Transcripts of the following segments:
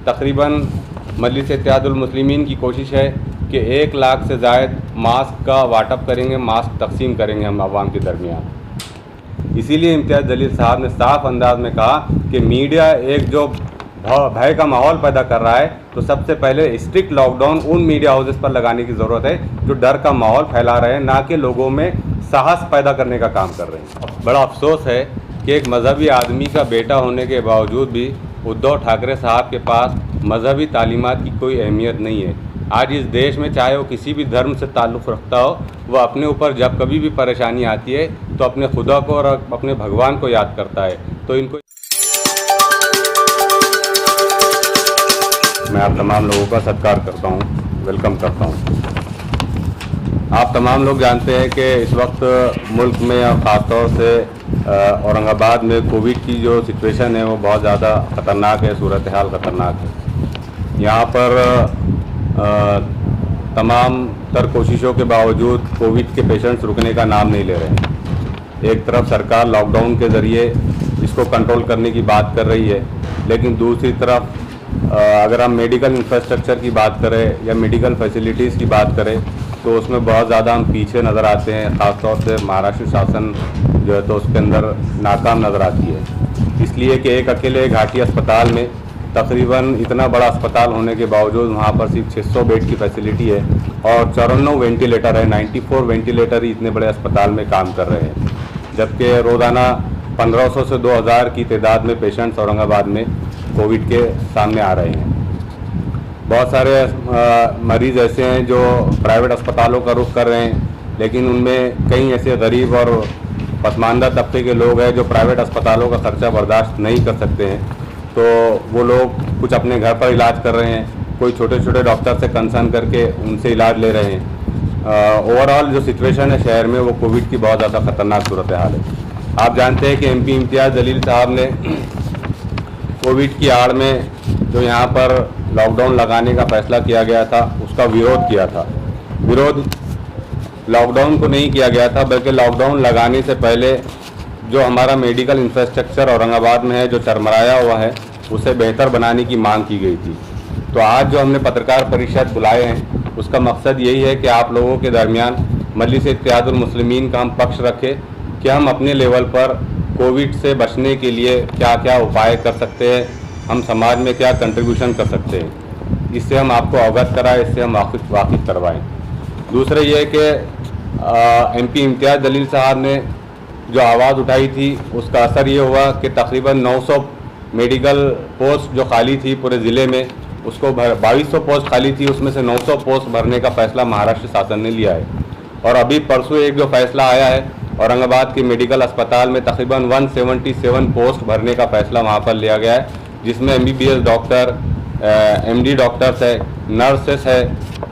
तकरीबन मजलिस इत्तेहादुल मुस्लिमीन की कोशिश है कि 1 लाख से ज़ायद मास्क का वाटअप करेंगे, मास्क तकसीम करेंगे हम आवाम के दरमियान। इसीलिए इम्तियाज़ जलील साहब ने साफ अंदाज में कहा कि मीडिया एक जो भय का माहौल पैदा कर रहा है, तो सबसे पहले स्ट्रिक्ट लॉकडाउन उन मीडिया हाउसेस पर लगाने की ज़रूरत है जो डर का माहौल फैला रहे हैं, ना कि लोगों में साहस पैदा करने का काम कर रहे हैं। बड़ा अफसोस है कि एक मजहबी आदमी का बेटा होने के बावजूद भी उद्धव ठाकरे साहब के पास मजहबी तालीमात की कोई अहमियत नहीं है। आज इस देश में चाहे वो किसी भी धर्म से ताल्लुक़ रखता हो, वह अपने ऊपर जब कभी भी परेशानी आती है तो अपने खुदा को और अपने भगवान को याद करता है। तो इनको मैं आप तमाम लोगों का सत्कार करता हूँ, वेलकम करता हूँ। आप तमाम लोग जानते हैं कि इस वक्त मुल्क में और ख़ास तौर से औरंगाबाद में कोविड की जो सिचुएशन है वो बहुत ज़्यादा ख़तरनाक है, सूरत हाल ख़तरनाक है। यहाँ पर तमाम तर कोशिशों के बावजूद कोविड के पेशेंट्स रुकने का नाम नहीं ले रहे हैं। एक तरफ सरकार लॉकडाउन के ज़रिए इसको कंट्रोल करने की बात कर रही है, लेकिन दूसरी तरफ अगर हम मेडिकल इंफ्रास्ट्रक्चर की बात करें या मेडिकल फैसिलिटीज़ की बात करें तो उसमें बहुत ज़्यादा हम पीछे नज़र आते हैं। ख़ास तौर से महाराष्ट्र शासन जो है तो उसके अंदर नाकाम नज़र आती है, इसलिए कि एक अकेले घाटी अस्पताल में तकरीबन इतना बड़ा अस्पताल होने के बावजूद वहाँ पर सिर्फ 600 बेड की फैसिलिटी है और 94 वेंटिलेटर है। 94 वेंटिलेटर ही इतने बड़े अस्पताल में काम कर रहे हैं, जबकि रोज़ाना 1500 से 2000 की तादाद में पेशेंट्स औरंगाबाद में कोविड के सामने आ रहे हैं। बहुत सारे मरीज़ ऐसे हैं जो प्राइवेट अस्पतालों का रुख कर रहे हैं, लेकिन उनमें कई ऐसे गरीब और पसमानदा तबके के लोग हैं जो प्राइवेट अस्पतालों का ख़र्चा बर्दाश्त नहीं कर सकते हैं, तो वो लोग कुछ अपने घर पर इलाज कर रहे हैं, कोई छोटे छोटे डॉक्टर से कंसर्न करके उनसे इलाज ले रहे हैं। ओवरऑल जो सिचुएशन है शहर में वो कोविड की बहुत ज़्यादा ख़तरनाक सूरत हाल है। आप जानते हैं कि MP इम्तियाज़ जलील साहब ने कोविड की आड़ में जो यहाँ पर लॉकडाउन लगाने का फ़ैसला किया गया था उसका विरोध किया था। विरोध लॉकडाउन को नहीं किया गया था, बल्कि लॉकडाउन लगाने से पहले जो हमारा मेडिकल इंफ्रास्ट्रक्चर औरंगाबाद में है जो चरमराया हुआ है उसे बेहतर बनाने की मांग की गई थी। तो आज जो हमने पत्रकार परिषद बुलाए हैं उसका मकसद यही है कि आप लोगों के दरमियान मजलिस इत्तेहादुल मुस्लिमीन का हम पक्ष रखें कि हम अपने लेवल पर कोविड से बचने के लिए क्या क्या उपाय कर सकते हैं, हम समाज में क्या कंट्रीब्यूशन कर सकते हैं, इससे हम आपको अवगत कराएं, इससे हम वाकिफ़ करवाएं। दूसरा ये है कि MP इम्तियाज़ जलील साहब ने जो आवाज़ उठाई थी उसका असर ये हुआ कि तकरीबन 900 मेडिकल पोस्ट जो खाली थी पूरे ज़िले में, उसको 2200 पोस्ट खाली थी, उसमें से 900 पोस्ट भरने का फ़ैसला महाराष्ट्र शासन ने लिया है। और अभी परसों एक जो फ़ैसला आया है औरंगाबाद के मेडिकल अस्पताल में तकरीबन 177 पोस्ट भरने का फ़ैसला वहाँ पर लिया गया है, जिसमें MBBS डॉक्टर, MD डॉक्टर्स है, नर्सेस है,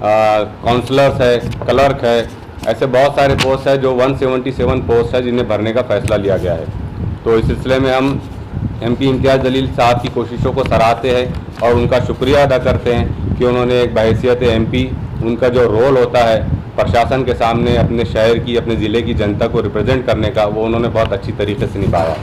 काउंसलर्स है, क्लर्क है, ऐसे बहुत सारे पोस्ट है जो 177 पोस्ट है जिन्हें भरने का फ़ैसला लिया गया है। तो इस सिलसिले में हम MP इम्तियाज़ जलील साहब की कोशिशों को सराहते हैं और उनका शुक्रिया अदा करते हैं कि उन्होंने एक बहैसियत MP उनका जो रोल होता है प्रशासन के सामने अपने शहर की, अपने ज़िले की जनता को रिप्रेजेंट करने का, वो उन्होंने बहुत अच्छी तरीके से निभाया।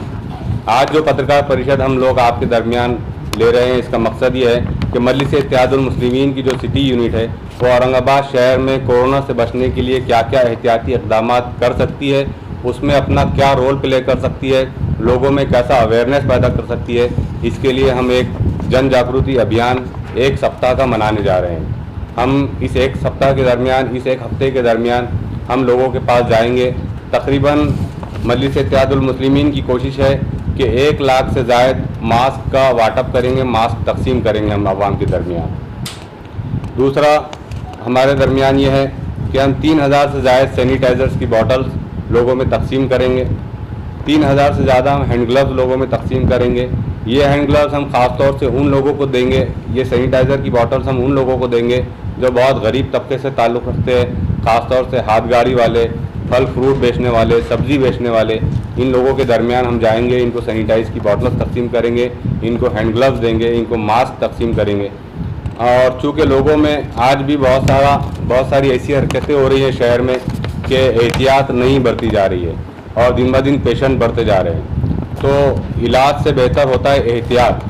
आज जो पत्रकार परिषद हम लोग आपके दरमियान ले रहे हैं इसका मकसद ये है कि मजलिस इत्तेहादुल मुस्लिमीन की जो सिटी यूनिट है वो औरंगाबाद शहर में कोरोना से बचने के लिए क्या क्या एहतियाती इक़दाम कर सकती है, उसमें अपना क्या रोल प्ले कर सकती है, लोगों में कैसा अवेयरनेस पैदा कर सकती है। इसके लिए हम एक जन जागृति अभियान 1 सप्ताह का मनाने जा रहे हैं। हम इस 1 सप्ताह के दरमियान, इस 1 हफ्ते के दरमियान हम लोगों के पास जाएंगे। तकरीबन मजलिस इत्तेहादुल मुस्लिमीन की कोशिश है कि 1 लाख से ज़ायद मास्क का वाटअप करेंगे, मास्क तकसीम करेंगे हम आवाम के दरमियान। दूसरा हमारे दरमियान ये है कि हम 3000 से ज़ायद सैनिटाइज़र्स की बॉटल्स लोगों में तकसीम करेंगे। 3000 से ज़्यादा हम हैंड ग्लव्स लोगों में तकसीम करेंगे। ये हैंड ग्लव्स हम ख़ास तौर से उन लोगों को देंगे, ये सैनिटाइज़र की बॉटल्स हम उन लोगों को देंगे जो बहुत गरीब तबके से ताल्लुक़ रखते हैं, ख़ास तौर से हाथ गाड़ी वाले, फल फ्रूट बेचने वाले, सब्ज़ी बेचने वाले, इन लोगों के दरमियान हम जाएंगे, इनको सैनिटाइज़ की बॉटल्स तकसीम करेंगे, इनको हैंड ग्लव्स देंगे, इनको मास्क तकसीम करेंगे। और चूँकि लोगों में आज भी बहुत सारी ऐसी हरकतें हो रही हैं शहर में कि एहतियात नहीं बरती जा रही है और दिन ब दिन पेशेंट बढ़ते जा रहे हैं, तो इलाज से बेहतर होता है एहतियात।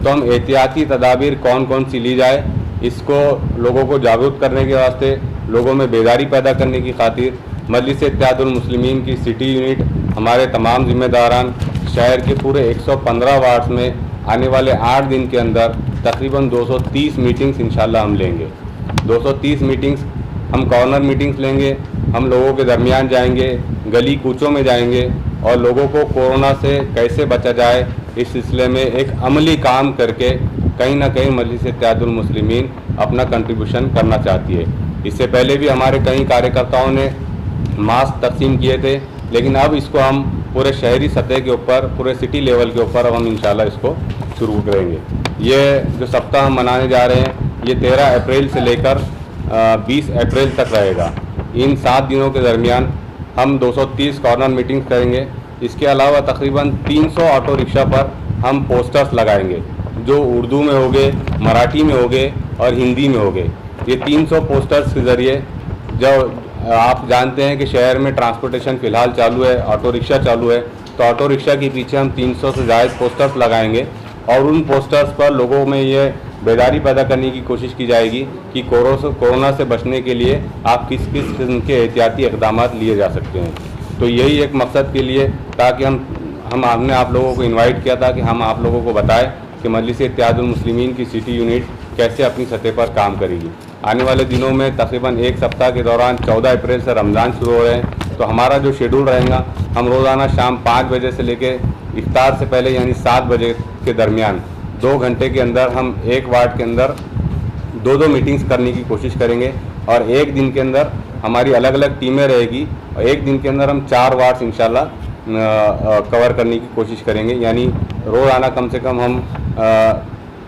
तो हम एहतियाती तदाबीर कौन कौन सी ली जाए, इसको लोगों को जागरूक करने के वास्ते, लोगों में बेदारी पैदा करने की खातिर मजलिस इत्तेहादुल मुस्लिमीन की सिटी यूनिट हमारे तमाम जिम्मेदारान शहर के पूरे 115 वार्ड्स में आने वाले 8 दिन के अंदर तकरीबन 230 मीटिंग्स इंशाल्लाह हम लेंगे। 230 मीटिंग्स हम कॉर्नर मीटिंग्स लेंगे, हम लोगों के दरमियान जाएंगे, गली कूचों में जाएंगे और लोगों को कोरोना से कैसे बचा जाए इस सिलसिले में एक अमली काम करके कहीं ना कहीं मजलिस इत्तेहादुल मुस्लिमीन अपना कंट्रीब्यूशन करना चाहती है। इससे पहले भी हमारे कई कार्यकर्ताओं ने मास्क तकसीम किए थे, लेकिन अब इसको हम पूरे शहरी सतह के ऊपर, पूरे सिटी लेवल के ऊपर अब हम इंशाल्लाह इसको शुरू करेंगे। ये जो सप्ताह हम मनाने जा रहे हैं ये 13 अप्रैल से लेकर 20 अप्रैल तक रहेगा। इन 7 दिनों के दरमियान हम 230 कॉर्नर मीटिंग्स करेंगे। इसके अलावा तकरीबन 300 ऑटो रिक्शा पर हम पोस्टर्स लगाएंगे जो उर्दू में होंगे, मराठी में होंगे और हिंदी में होंगे। ये 300 पोस्टर्स के ज़रिए, जो आप जानते हैं कि शहर में ट्रांसपोर्टेशन फ़िलहाल चालू है, ऑटो रिक्शा चालू है, तो ऑटो रिक्शा के पीछे हम 300 से ज़्यादा पोस्टर्स लगाएंगे और उन पोस्टर्स पर लोगों में ये बेदारी पैदा करने की कोशिश की जाएगी कि कोरोना से बचने के लिए आप किस किस किस्म के एहतियाती इक़दाम लिए जा सकते हैं। तो यही एक मकसद के लिए, ताकि हमने आप लोगों को इनवाइट किया था कि हम आप लोगों को बताएं कि मजलिस इत्तेहादुल मुस्लिमीन की सिटी यूनिट कैसे अपनी सतह पर काम करेगी। आने वाले दिनों में तकरीबन 1 सप्ताह के दौरान 14 अप्रैल से रमज़ान शुरू हो रहे हैं, तो हमारा जो शेड्यूल रहेगा, हम रोज़ाना शाम 5 बजे से लेके इफ्तार से पहले यानी 7 बजे के दरमियान 2 घंटे के अंदर हम एक वार्ड के अंदर 2-2 मीटिंग्स करने की कोशिश करेंगे और एक दिन के अंदर हमारी अलग अलग टीमें रहेगी और एक दिन के अंदर हम 4 वार्ड्स इंशाल्लाह कवर करने की कोशिश करेंगे। यानी रोज़ाना कम से कम हम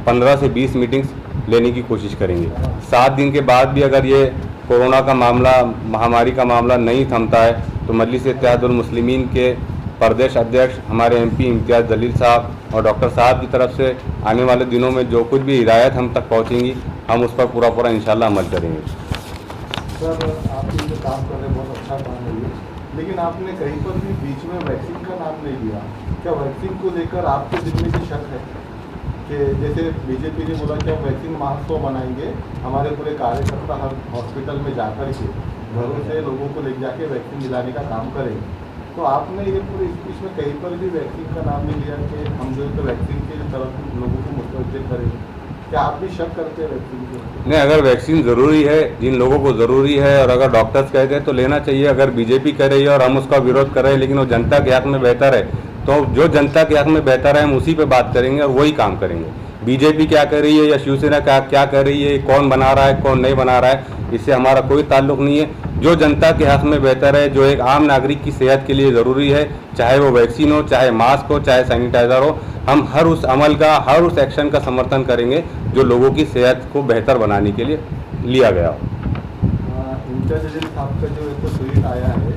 15 से 20 मीटिंग्स लेने की कोशिश करेंगे। 7 दिन के बाद भी अगर ये कोरोना का मामला, महामारी का मामला नहीं थमता है, तो मजलिस इत्तेहादुल मुस्लिमीन के प्रदेश अध्यक्ष हमारे MP इम्तियाज़ जलील साहब और डॉक्टर साहब की तरफ से आने वाले दिनों में जो कुछ भी हिदायत हम तक पहुँचेंगी, हम उस पर पूरा इंशाल्लाह अमल करेंगे। सर, आप जो काम कर रहे हैं बहुत अच्छा काम है ये, लेकिन आपने कहीं पर भी बीच में वैक्सीन का नाम नहीं लिया। क्या वैक्सीन को लेकर आपके दिल में शक है कि जैसे बीजेपी ने बोला कि हम वैक्सीन महोत्सव मनाएंगे, हमारे पूरे कार्यकर्ता हर हॉस्पिटल में जाकर के घरों से लोगों को ले जाके वैक्सीन दिलाने का काम करेंगे, तो आपने ये पूरे स्पीच में कहीं पर भी वैक्सीन का नाम नहीं लिया कि हम जो है तो वैक्सीन की तरफ लोगों को मुतवज्जे करेंगे। क्या आप भी शक करते हैं वैक्सीन के? नहीं, अगर वैक्सीन ज़रूरी है, जिन लोगों को ज़रूरी है और अगर डॉक्टर्स कहते हैं तो लेना चाहिए। अगर बीजेपी कह रही है और हम उसका विरोध कर रहे हैं, लेकिन वो जनता के हक में बेहतर है, तो जो जनता के हक में बेहतर है हम उसी पे बात करेंगे और वही काम करेंगे। बीजेपी क्या कर रही है या शिवसेना क्या कर रही है, कौन बना रहा है कौन नहीं बना रहा है, इससे हमारा कोई ताल्लुक नहीं है। जो जनता के हक में बेहतर है, जो एक आम नागरिक की सेहत के लिए ज़रूरी है, चाहे वो वैक्सीन हो, चाहे मास्क हो, चाहे सैनिटाइज़र हो, हम हर उस अमल का, हर उस एक्शन का समर्थन करेंगे जो लोगों की सेहत को बेहतर बनाने के लिए लिया गया हो। इम्तियाज़ जलील साहब का जो एक ट्वीट आया है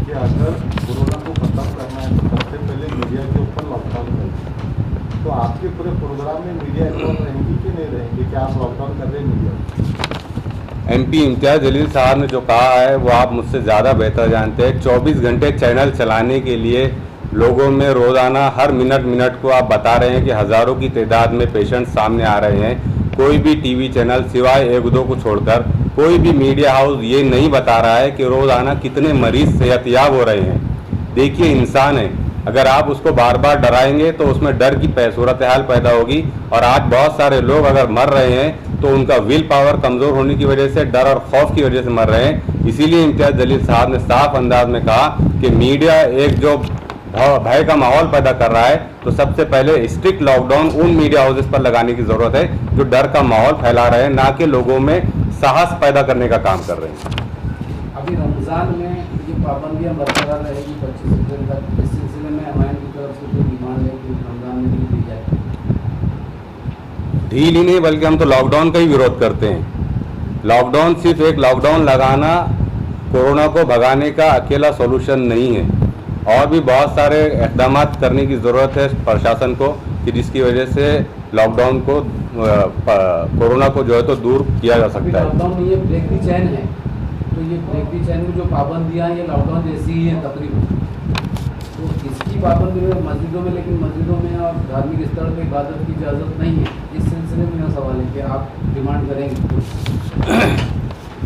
कि अगर कोरोना को खत्म करना है तो सबसे पहले मीडिया के ऊपर लॉकडाउन करें, तो आपके पूरे प्रोग्राम में मीडिया इन्वॉल्व रहेंगी कि नहीं रहेंगी? क्या आप लॉकडाउन कर रहे हैं मीडिया? MP इम्तियाज़ जलील साहब ने जो कहा है वो आप मुझसे ज़्यादा बेहतर जानते हैं। 24 घंटे चैनल चलाने के लिए लोगों में रोज़ाना हर मिनट को आप बता रहे हैं कि हज़ारों की तादाद में पेशेंट सामने आ रहे हैं। कोई भी टीवी चैनल सिवाय 1-2 को छोड़कर कोई भी मीडिया हाउस ये नहीं बता रहा है कि रोज़ाना कितने मरीज़ सेहतयाब हो रहे हैं। देखिए, इंसान है, अगर आप उसको बार बार डराएंगे तो उसमें डर की सूरत हाल पैदा होगी और आज बहुत सारे लोग अगर मर रहे हैं तो उनका विल पावर कमज़ोर होने की वजह से, डर और खौफ की वजह से मर रहे हैं। इसीलिए इम्तियाज़ जलील साहब ने साफ अंदाज में कहा कि मीडिया एक जो भय का माहौल पैदा कर रहा है, तो सबसे पहले स्ट्रिक्ट लॉकडाउन उन मीडिया हाउसेस पर लगाने की ज़रूरत है जो डर का माहौल फैला रहे हैं, ना कि लोगों में साहस पैदा करने का काम कर रहे हैं। अभी रमज़ान में ये पाबंदियाँ बरकरार रहेगी 25 अप्रैल तक। इस सिलसिले में हमारे की तरफ से कोई डिमांड है कि रमज़ान में नहीं दी जाए? ढील ही नहीं, बल्कि हम तो लॉकडाउन का ही विरोध करते हैं। लॉकडाउन, सिर्फ एक लॉकडाउन लगाना कोरोना को भगाने का अकेला सॉल्यूशन नहीं है, और भी बहुत सारे इक़दाम करने की ज़रूरत है प्रशासन को कि जिसकी वजह से लॉकडाउन को, कोरोना को जो है तो दूर किया जा सकता है। लॉकडाउन में ये ब्रेक दी चैन है, तो ये ब्रेक दी चैन में जो पाबंदियाँ, ये लॉकडाउन जैसी ही है तकरीबन, तो इसकी पाबंदी में मस्जिदों में, लेकिन मस्जिदों में और धार्मिक स्थल पे इबादत की इजाज़त नहीं है। इस सिलसिले में मेरा सवाल है कि आप डिमांड करेंगे?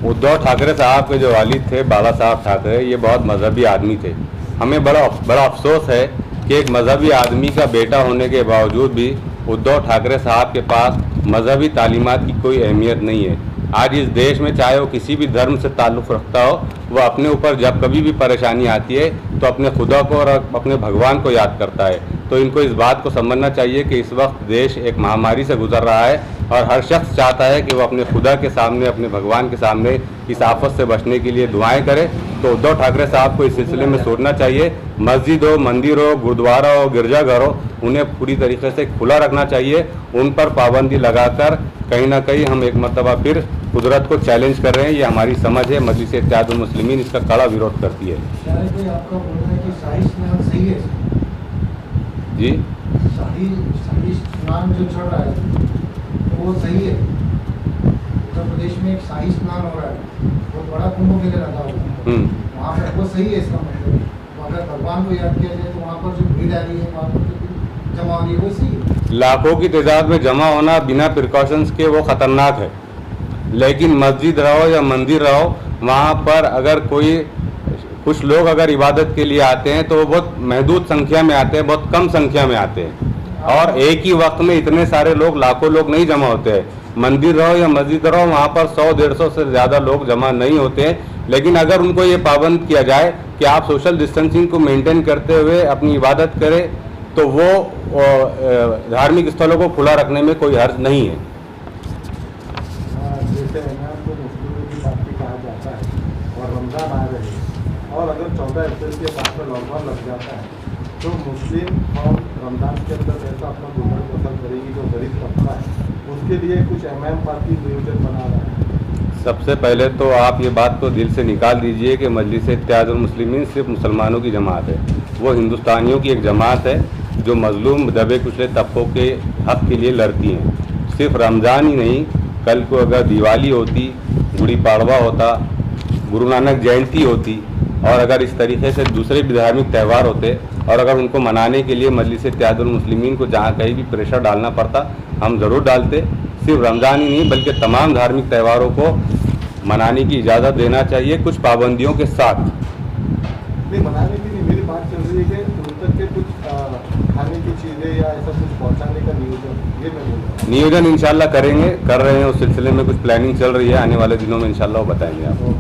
उद्धव ठाकरे साहब के जो वालिद थे बाला साहब ठाकरे, ये बहुत मजहबी आदमी थे। हमें बड़ा अफसोस है कि एक मजहबी आदमी का बेटा होने के बावजूद भी उद्धव ठाकरे साहब के पास मजहबी तालीमात की कोई अहमियत नहीं है। आज इस देश में चाहे वो किसी भी धर्म से ताल्लुक़ रखता हो, वह अपने ऊपर जब कभी भी परेशानी आती है तो अपने खुदा को और अपने भगवान को याद करता है। तो इनको इस बात को समझना चाहिए कि इस वक्त देश एक महामारी से गुजर रहा है और हर शख्स चाहता है कि वो अपने खुदा के सामने, अपने भगवान के सामने इस आफत से बचने के लिए दुआएं करे। तो उद्धव ठाकरे साहब को इस सिलसिले में सोचना चाहिए। मस्जिद हो, मंदिर हो, गुरुद्वारा हो, गिरजाघर हो, उन्हें पूरी तरीके से खुला रखना चाहिए। उन पर पाबंदी लगाकर कहीं ना कहीं हम एक मरतबा फिर कुदरत को चैलेंज कर रहे हैं। ये हमारी समझ है। मजलिस इत्तेहादुल मुस्लिमीन इसका कड़ा विरोध करती है। आपका बोलना है कि शाही स्नान सही है? जी, शाही स्नान जो चल रहा है तो वो सही है? उत्तर प्रदेश में एक शाही स्नान हो रहा है, बहुत बड़ा कुंभ मेला लगा हुआ है, वहाँ पर वो सही है? इसका मतलब तो अगर भगवान को याद किया जाए तो वहाँ पर जो भीड़ आ रही है, वहाँ पर जो जमा हो रही है, वो सही है? लाखों की तादाद में जमा होना बिना प्रिकॉशंस के वो ख़तरनाक है। लेकिन मस्जिद रहो या मंदिर रहो, वहाँ पर अगर कोई कुछ लोग अगर इबादत के लिए आते हैं तो वो बहुत महदूद संख्या में आते हैं, बहुत कम संख्या में आते हैं। और एक ही वक्त में इतने सारे लोग, लाखों लोग नहीं जमा होते हैं। मंदिर रहो या मस्जिद रहो, वहाँ पर 100-150 से ज़्यादा लोग जमा नहीं होते हैं। लेकिन अगर उनको ये पाबंद किया जाए कि आप सोशल डिस्टेंसिंग को मेंटेन करते हुए अपनी इबादत करें, तो वो धार्मिक स्थलों को खुला रखने में कोई हर्ज नहीं है। जैसे इमाम को मुस्लिमों की पार्टी कहा जाता है और रमज़ान आ रहे हैं और अगर 14 अप्रैल के बाद में लॉकडाउन लग जाता है तो मुस्लिम कौम रमज़ान के अंदर ऐसा अपना गुजर बसर करेगी जो गरीब तबका है, उसके लिए कुछ इमाम पार्टी नियोजन बना रहा है। सबसे पहले तो आप ये बात को दिल से निकाल दीजिए कि मजलिस इत्तेहादुल मुस्लिमीन सिर्फ मुसलमानों की जमात है। वो हिंदुस्तानियों की एक जमात है जो मजलूम दबे कुचले तबकों के हक़ के लिए लड़ती हैं। सिर्फ रमज़ान ही नहीं, कल को अगर दिवाली होती, गुड़ी पाड़वा होता, गुरु नानक जयंती होती और अगर इस तरीके से दूसरे भी धार्मिक त्यौहार होते और अगर उनको मनाने के लिए मजलिस इत्तेहादुल मुस्लिमीन को जहाँ कहीं भी प्रेशर डालना पड़ता, हम ज़रूर डालते। सिर्फ रमज़ान ही नहीं बल्कि तमाम धार्मिक त्यौहारों को मनाने की इजाज़त देना चाहिए, कुछ पाबंदियों के साथ। नहीं, मनाने की नहीं, मेरी बात चल रही है कि उन तक के कुछ खाने की चीज़ें या ऐसा कुछ पहुँचाने का नियोजन, ये मैं बोल रहा हूँ। नियोजन इंशाल्लाह करेंगे, कर रहे हैं। उस सिलसिले में कुछ प्लानिंग चल रही है, आने वाले दिनों में इंशाल्लाह वो बताएंगे आपको।